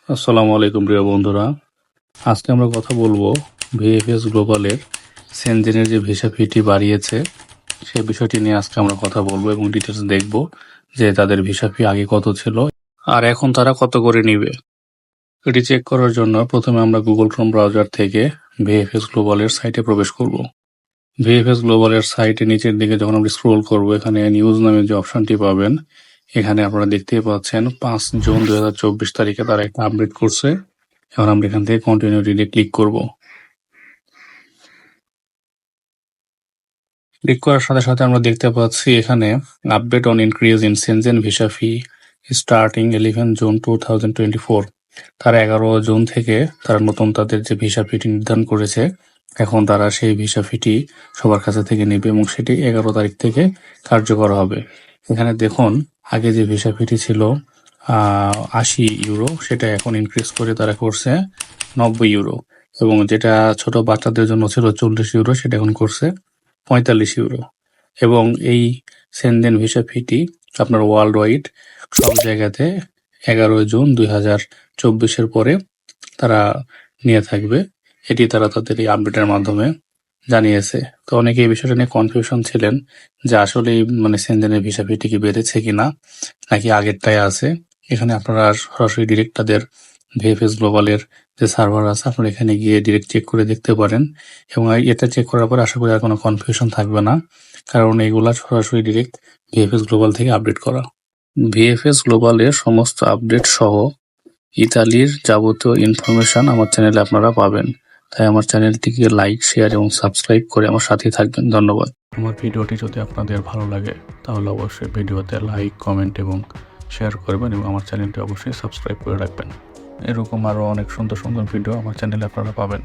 আসসালামু আলাইকুম প্রিয় বন্ধুরা। আজকে আমরা কথা বলবো ভিএফএস গ্লোবালের সেনজেনের যে ভিসা ফিটি বাড়িয়েছে সেই বিষয়টি নিয়ে আজকে আমরা কথা বলবো এবং ডিটেলস দেখব যে তাদের ভিসা ফি আগে কত ছিল আর এখন তারা কত করে নিবে। এটি চেক করার জন্য প্রথমে আমরা গুগল ক্রোম ব্রাউজার থেকে ভিএফএস গ্লোবালের সাইটে প্রবেশ করব। ভিএফএস গ্লোবালের সাইটে নিচের দিকে যখন আমরা স্ক্রোল করব, এখানে নিউজ নামে যে অপশনটি পাবেন, এখানে আপনারা দেখতেই পাচ্ছেন 5 জুন 2024 তারিখে তারা একটা আপডেট করছে। এখন আমরা এখান থেকে কন্টিনিউটিতে ক্লিক করব। ক্লিক করার সাথে সাথে আমরা দেখতে পাচ্ছি এখানে update on increase in Shenzhen visa fee starting 11 June 2024। তারা 11 জুন থেকে তারা নতুন তাদের যে ভিসা ফিটি নির্ধারণ করেছে, এখন তারা সেই ভিসা ফিটি সবার কাছে থেকে নেবে এবং সেটি 11 তারিখ থেকে কার্যকর হবে। এখানে দেখুন, আগে যে ভিসা ফিটি ছিল 80 ইউরো, সেটা এখন ইনক্রিজ করে তারা করছে 90 ইউরো, এবং যেটা ছোট বাচ্চাদের জন্য ছিল 40 ইউরো, সেটা এখন করছে 45 ইউরো। এবং এই সেনজেন ভিসা ফিটি আপনার ওয়ার্ল্ড ওয়াইড সব জায়গাতে 11 জুন 2024 পরে তারা নিয়ে থাকবে। এটি তারা তাদের এই আপডেটের মাধ্যমে জানিয়েছে। তো অনেকে এই বিষয়টা নিয়ে কনফিউশন ছিলেন যে আসলে মানে সেনজেনের ভিসা ফিটি কি বেড়েছে কিনা নাকি আগেরটাই আছে। এখানে আপনারা সরাসরি ডিরেক্ট তাদের ভিএফএস গ্লোবালের যে সার্ভার আছে, আপনারা এখানে গিয়ে ডিরেক্ট চেক করে দেখতে পারেন, এবং এটা চেক করার পর আশা করি আর কোনো কনফিউশন থাকবে না, কারণ এগুলা সরাসরি ডিরেক্ট ভিএফএস গ্লোবাল থেকে আপডেট করা। ভিএফএস গ্লোবালের সমস্ত আপডেট সহ ইতালির যাবতীয় ইনফরমেশন আমার চ্যানেলে আপনারা পাবেন। তাই আমার চ্যানেলটিকে লাইক, শেয়ার এবং সাবস্ক্রাইব করে আমার সাথেই থাকবেন। ধন্যবাদ। আমার ভিডিওটি যদি আপনাদের ভালো লাগে তাহলে অবশ্যই ভিডিওতে লাইক, কমেন্ট এবং শেয়ার করবেন, এবং আমার চ্যানেলটি অবশ্যই সাবস্ক্রাইব করে রাখবেন। এরকম আরও অনেক সুন্দর সুন্দর ভিডিও আমার চ্যানেলে আপনারা পাবেন।